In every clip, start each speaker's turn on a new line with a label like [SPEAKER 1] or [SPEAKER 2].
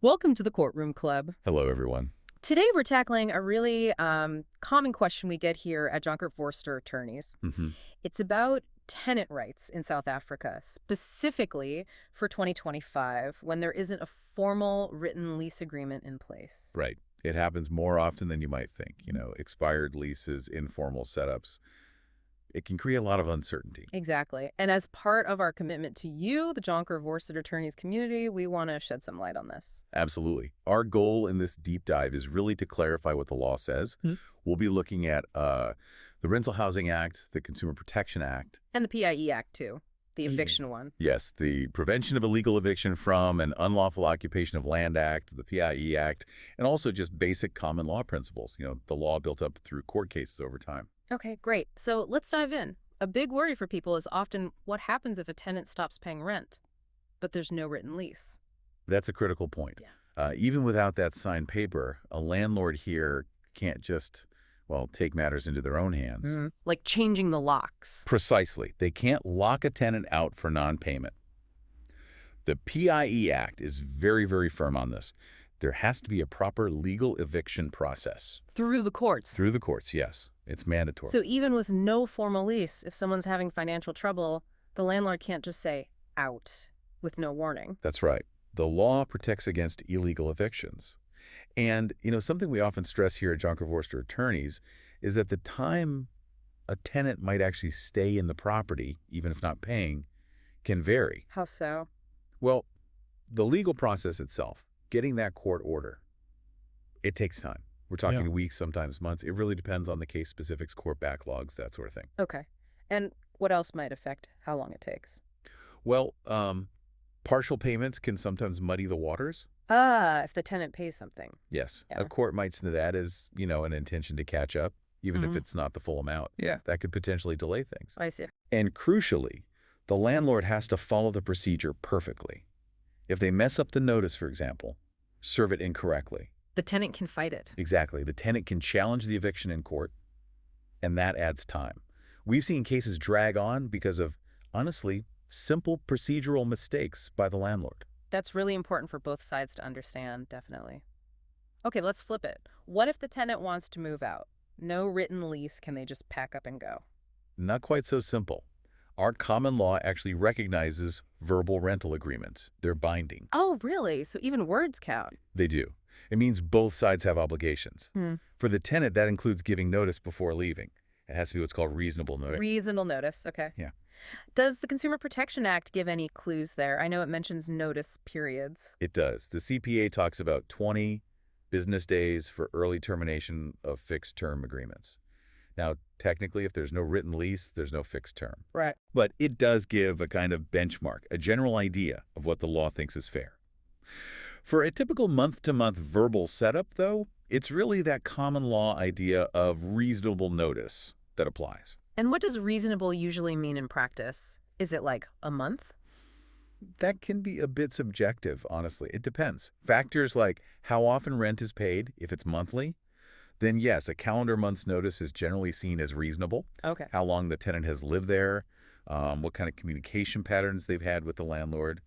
[SPEAKER 1] Welcome to the Courtroom Club.
[SPEAKER 2] Hello, everyone.
[SPEAKER 1] Today we're tackling a really common question we get here at Jonker Vorster Attorneys.
[SPEAKER 2] hmm
[SPEAKER 1] It's about tenant rights in South Africa, specifically for 2025, when there isn't a formal written lease agreement in place.
[SPEAKER 2] Right. It happens more often than you might think. Expired leases, informal setups. It can create a lot of uncertainty.
[SPEAKER 1] Exactly. And as part of our commitment to you, the Jonker Vorster Attorneys community, we want to shed some light on this.
[SPEAKER 2] Absolutely. Our goal in this deep dive is really to clarify what the law says. We'll be looking at the Rental Housing Act, the Consumer Protection Act.
[SPEAKER 1] And the PIE Act, too, the eviction one.
[SPEAKER 2] Yes, the Prevention of Illegal Eviction from and Unlawful Occupation of Land Act, the PIE Act, and also just basic common law principles, the law built up through court cases over time.
[SPEAKER 1] Okay, great. So let's dive in. A big worry for people is often what happens if a tenant stops paying rent, but there's no written lease.
[SPEAKER 2] That's a critical point.
[SPEAKER 1] Yeah.
[SPEAKER 2] Even without that signed paper, a landlord here can't just, take matters into their own hands.
[SPEAKER 1] Like changing the locks.
[SPEAKER 2] Precisely. They can't lock a tenant out for non-payment. The PIE Act is very, very firm on this. There has to be a proper legal eviction process.
[SPEAKER 1] Through the courts.
[SPEAKER 2] Through the courts, yes. It's mandatory.
[SPEAKER 1] So even with no formal lease, if someone's having financial trouble, the landlord can't just say, out, with no warning.
[SPEAKER 2] That's right. The law protects against illegal evictions. And, something we often stress here at Jonker Vorster Attorneys is that the time a tenant might actually stay in the property, even if not paying, can vary.
[SPEAKER 1] How so?
[SPEAKER 2] Well, the legal process itself, getting that court order, it takes time. We're talking weeks, sometimes months. It really depends on the case specifics, court backlogs, that sort of thing.
[SPEAKER 1] Okay. And what else might affect how long it takes?
[SPEAKER 2] Well, partial payments can sometimes muddy the waters.
[SPEAKER 1] If the tenant pays something.
[SPEAKER 2] Yes.
[SPEAKER 1] Yeah.
[SPEAKER 2] A court might see that as, an intention to catch up, even if it's not the full amount.
[SPEAKER 1] Yeah.
[SPEAKER 2] That could potentially delay things.
[SPEAKER 1] I see.
[SPEAKER 2] And crucially, the landlord has to follow the procedure perfectly. If they mess up the notice, for example, serve it incorrectly.
[SPEAKER 1] The tenant can fight it.
[SPEAKER 2] Exactly. The tenant can challenge the eviction in court, and that adds time. We've seen cases drag on because of, honestly, simple procedural mistakes by the landlord.
[SPEAKER 1] That's really important for both sides to understand, definitely. Okay, let's flip it. What if the tenant wants to move out? No written lease, can they just pack up and go?
[SPEAKER 2] Not quite so simple. Our common law actually recognizes verbal rental agreements. They're binding.
[SPEAKER 1] Oh, really? So even words count?
[SPEAKER 2] They do. It means both sides have obligations. For the tenant, that includes giving notice before leaving. It has to be what's called reasonable notice.
[SPEAKER 1] Reasonable notice, okay.
[SPEAKER 2] Yeah.
[SPEAKER 1] Does the Consumer Protection Act give any clues there? I know it mentions notice periods.
[SPEAKER 2] It does. The CPA talks about 20 business days for early termination of fixed-term agreements. Now, technically, if there's no written lease, there's no fixed term.
[SPEAKER 1] Right.
[SPEAKER 2] But it does give a kind of benchmark, a general idea of what the law thinks is fair. For a typical month-to-month verbal setup, though, it's really that common law idea of reasonable notice that applies.
[SPEAKER 1] And what does reasonable usually mean in practice? Is it like a month?
[SPEAKER 2] That can be a bit subjective, honestly. It depends. Factors like how often rent is paid, if it's monthly, then yes, a calendar month's notice is generally seen as reasonable.
[SPEAKER 1] Okay.
[SPEAKER 2] How long the tenant has lived there, what kind of communication patterns they've had with the landlord.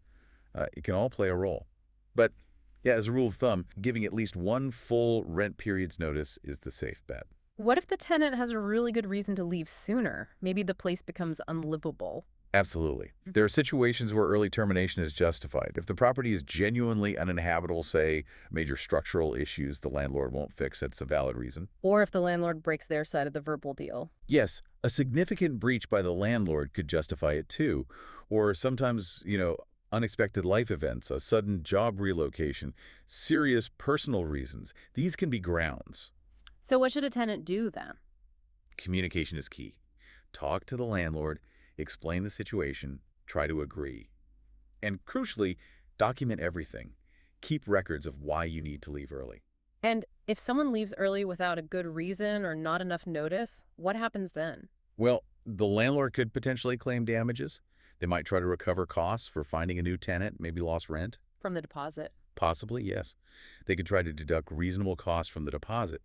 [SPEAKER 2] It can all play a role. But yeah, as a rule of thumb, giving at least one full rent period's notice is the safe bet.
[SPEAKER 1] What if the tenant has a really good reason to leave sooner? Maybe the place becomes unlivable.
[SPEAKER 2] Absolutely. There are situations where early termination is justified. If the property is genuinely uninhabitable, say major structural issues the landlord won't fix, that's a valid reason.
[SPEAKER 1] Or if the landlord breaks their side of the verbal deal.
[SPEAKER 2] Yes, a significant breach by the landlord could justify it too. Or sometimes, unexpected life events, a sudden job relocation, serious personal reasons. These can be grounds.
[SPEAKER 1] So what should a tenant do then?
[SPEAKER 2] Communication is key. Talk to the landlord, explain the situation, try to agree. And crucially, document everything. Keep records of why you need to leave early.
[SPEAKER 1] And if someone leaves early without a good reason or not enough notice, what happens then?
[SPEAKER 2] Well, the landlord could potentially claim damages. They might try to recover costs for finding a new tenant, maybe lost rent.
[SPEAKER 1] From the deposit?
[SPEAKER 2] Possibly, yes. They could try to deduct reasonable costs from the deposit.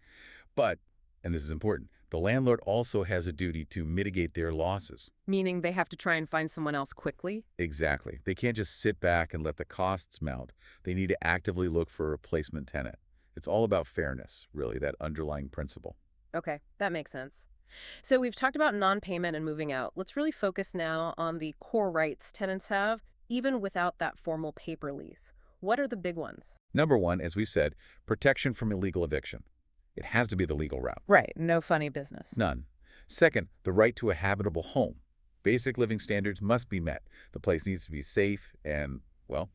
[SPEAKER 2] But, and this is important, the the landlord also has a duty to mitigate their losses.
[SPEAKER 1] Meaning they have to try and find someone else quickly?
[SPEAKER 2] Exactly. They can't just sit back and let the costs mount. They need to actively look for a replacement tenant. It's all about fairness, really, that underlying principle.
[SPEAKER 1] Okay, that makes sense. So we've talked about non-payment and moving out. Let's really focus now on the core rights tenants have, even without that formal paper lease. What are the big ones?
[SPEAKER 2] Number one, as we said, protection from illegal eviction. It has to be the legal route.
[SPEAKER 1] Right, no funny business.
[SPEAKER 2] None. Second, the right to a habitable home. Basic living standards must be met. The place needs to be safe and, well,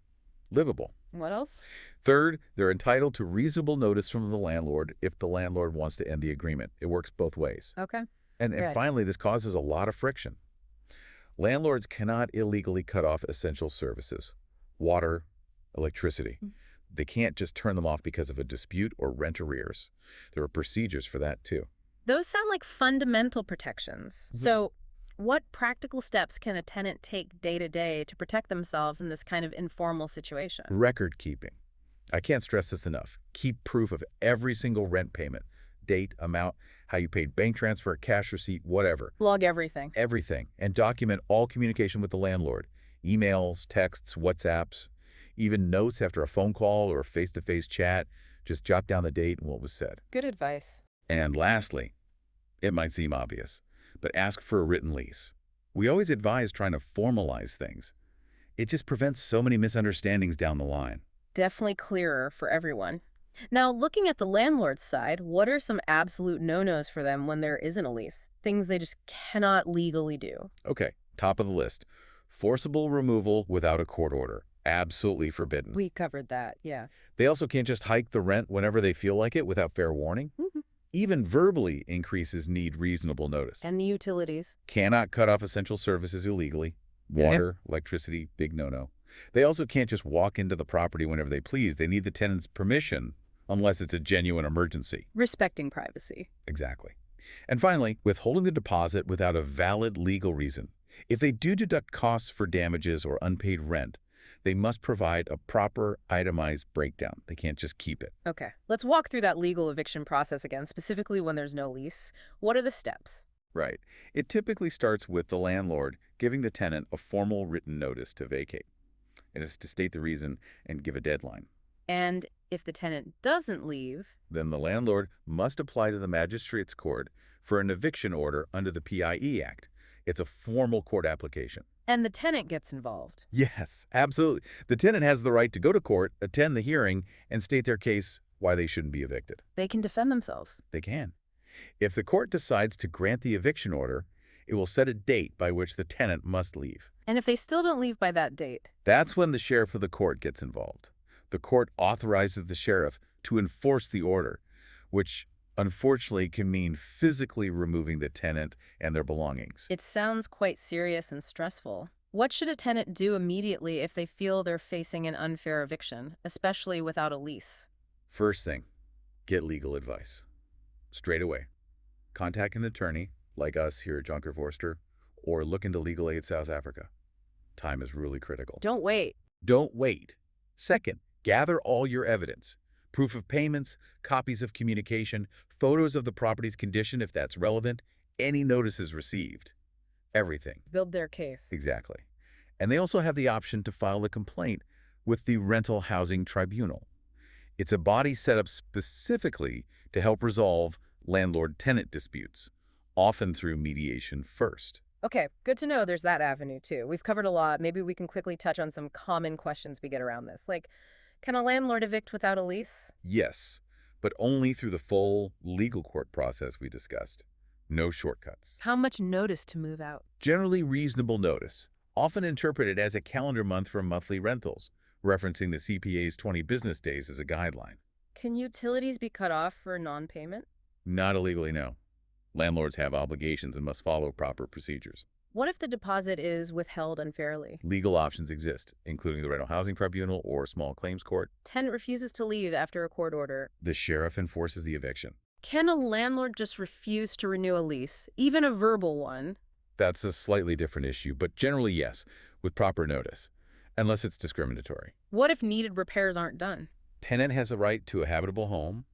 [SPEAKER 2] livable.
[SPEAKER 1] What else?
[SPEAKER 2] Third, they're entitled to reasonable notice from the landlord if the landlord wants to end the agreement. It works both ways.
[SPEAKER 1] Okay,
[SPEAKER 2] And
[SPEAKER 1] good.
[SPEAKER 2] finally, this causes a lot of friction. Landlords cannot illegally cut off essential services, water, electricity.
[SPEAKER 1] Mm.
[SPEAKER 2] They can't just turn them off because of a dispute or rent arrears. There are procedures for that, too.
[SPEAKER 1] Those sound like fundamental protections.
[SPEAKER 2] Mhm.
[SPEAKER 1] So what practical steps can a tenant take day to day to protect themselves in this kind of informal situation?
[SPEAKER 2] Record keeping. I can't stress this enough. Keep proof of every single rent payment, date, amount, how you paid bank transfer, cash receipt, whatever.
[SPEAKER 1] Log everything.
[SPEAKER 2] Everything. And document all communication with the landlord. Emails, texts, WhatsApps, even notes after a phone call or a face-to-face chat. Just jot down the date and what was said.
[SPEAKER 1] Good advice.
[SPEAKER 2] And lastly, it might seem obvious, but ask for a written lease. We always advise trying to formalize things. It just prevents so many misunderstandings down the line.
[SPEAKER 1] Definitely clearer for everyone. Now, looking at the landlord's side, what are some absolute no-nos for them when there isn't a lease? Things they just cannot legally do.
[SPEAKER 2] Okay, top of the list. Forcible removal without a court order. Absolutely forbidden.
[SPEAKER 1] We covered that, yeah.
[SPEAKER 2] They also can't just hike the rent whenever they feel like it without fair warning.
[SPEAKER 1] Mhm.
[SPEAKER 2] Even verbally increases need reasonable notice.
[SPEAKER 1] And the utilities.
[SPEAKER 2] Cannot cut off essential services illegally. Water, electricity, big no-no. They also can't just walk into the property whenever they please. They need the tenant's permission unless it's a genuine emergency.
[SPEAKER 1] Respecting privacy.
[SPEAKER 2] Exactly. And finally, withholding the deposit without a valid legal reason. If they do deduct costs for damages or unpaid rent, they must provide a proper itemized breakdown. They can't just keep it.
[SPEAKER 1] Okay, let's walk through that legal eviction process again, specifically when there's no lease. What are the steps?
[SPEAKER 2] Right. It typically starts with the landlord giving the tenant a formal written notice to vacate. It is to state the reason and give a deadline.
[SPEAKER 1] And if the tenant doesn't leave,
[SPEAKER 2] Then the landlord must apply to the magistrate's court for an eviction order under the PIE Act. It's a formal court application.
[SPEAKER 1] and the tenant gets involved.
[SPEAKER 2] Yes, absolutely. The tenant has the right to go to court, attend the hearing, and state their case why they shouldn't be evicted.
[SPEAKER 1] They can defend themselves.
[SPEAKER 2] They can. If the court decides to grant the eviction order, it will set a date by which the tenant must leave.
[SPEAKER 1] And if they still don't leave by that date,
[SPEAKER 2] That's when the sheriff of the court gets involved. The court authorizes the sheriff to enforce the order, which unfortunately can mean physically removing the tenant and their belongings.
[SPEAKER 1] it sounds quite serious and stressful. What should a tenant do immediately if they feel they're facing an unfair eviction, especially without a lease?
[SPEAKER 2] First thing, get legal advice. Straight away. Contact an attorney, like us here at Jonker Vorster, or look into Legal Aid South Africa. Time is really critical.
[SPEAKER 1] Don't wait.
[SPEAKER 2] Don't wait. Second, gather all your evidence. Proof of payments, copies of communication, photos of the property's condition if that's relevant, any notices received. Everything.
[SPEAKER 1] Build their case.
[SPEAKER 2] Exactly. And they also have the option to file a complaint with the Rental Housing Tribunal. It's a body set up specifically to help resolve landlord-tenant disputes, often through mediation first.
[SPEAKER 1] Okay, good to know there's that avenue too. We've covered a lot. Maybe we can quickly touch on some common questions we get around this. Like, can a landlord evict without a lease?
[SPEAKER 2] Yes, but only through the full legal court process we discussed. No shortcuts.
[SPEAKER 1] How much notice to move out?
[SPEAKER 2] Generally reasonable notice, often interpreted as a calendar month for monthly rentals, referencing the CPA's 20 business days as a guideline.
[SPEAKER 1] Can utilities be cut off for non-payment?
[SPEAKER 2] Not illegally, no. Landlords have obligations and must follow proper procedures.
[SPEAKER 1] What if the deposit is withheld unfairly?
[SPEAKER 2] Legal options exist, including the Rental Housing Tribunal or small claims court.
[SPEAKER 1] Tenant refuses to leave after a court order.
[SPEAKER 2] The sheriff enforces the eviction.
[SPEAKER 1] Can a landlord just refuse to renew a lease, even a verbal one?
[SPEAKER 2] That's a slightly different issue, but generally yes, with proper notice, unless it's discriminatory.
[SPEAKER 1] What if needed repairs aren't done?
[SPEAKER 2] Tenant has a right to a habitable home.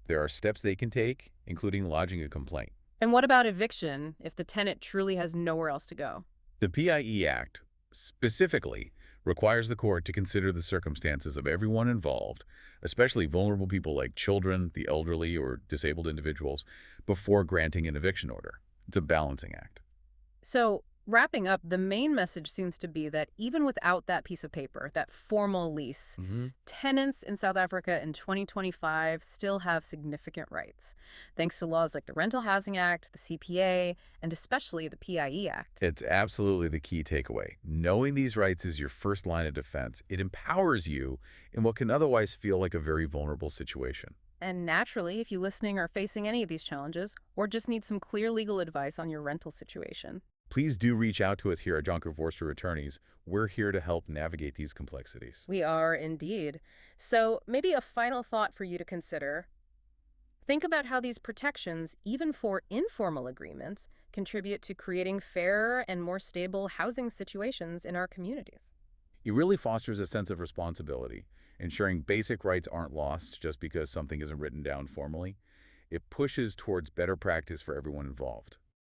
[SPEAKER 2] There are steps they can take, including lodging a complaint.
[SPEAKER 1] And what about eviction if the tenant truly has nowhere else to go?
[SPEAKER 2] The PIE Act specifically requires the court to consider the circumstances of everyone involved, especially vulnerable people like children, the elderly, or disabled individuals, before granting an eviction order. It's a balancing act.
[SPEAKER 1] So, wrapping up, the main message seems to be that even without that piece of paper, that formal lease,
[SPEAKER 2] Hmm.
[SPEAKER 1] tenants in South Africa in 2025 still have significant rights, thanks to laws like the Rental Housing Act, the CPA, and especially the PIE Act.
[SPEAKER 2] It's absolutely the key takeaway. Knowing these rights is your first line of defense. It empowers you in what can otherwise feel like a very vulnerable situation.
[SPEAKER 1] And naturally, if you listening are facing any of these challenges, or just need some clear legal advice on your rental situation,
[SPEAKER 2] Please do reach out to us here at Jonker Vorster Attorneys. We're here to help navigate these complexities.
[SPEAKER 1] we are indeed. So, maybe a final thought for you to consider. Think about how these protections, even for informal agreements, contribute to creating fairer and more stable housing situations in our communities.
[SPEAKER 2] It really fosters a sense of responsibility, ensuring basic rights aren't lost just because something isn't written down formally. It pushes towards better practice for everyone involved.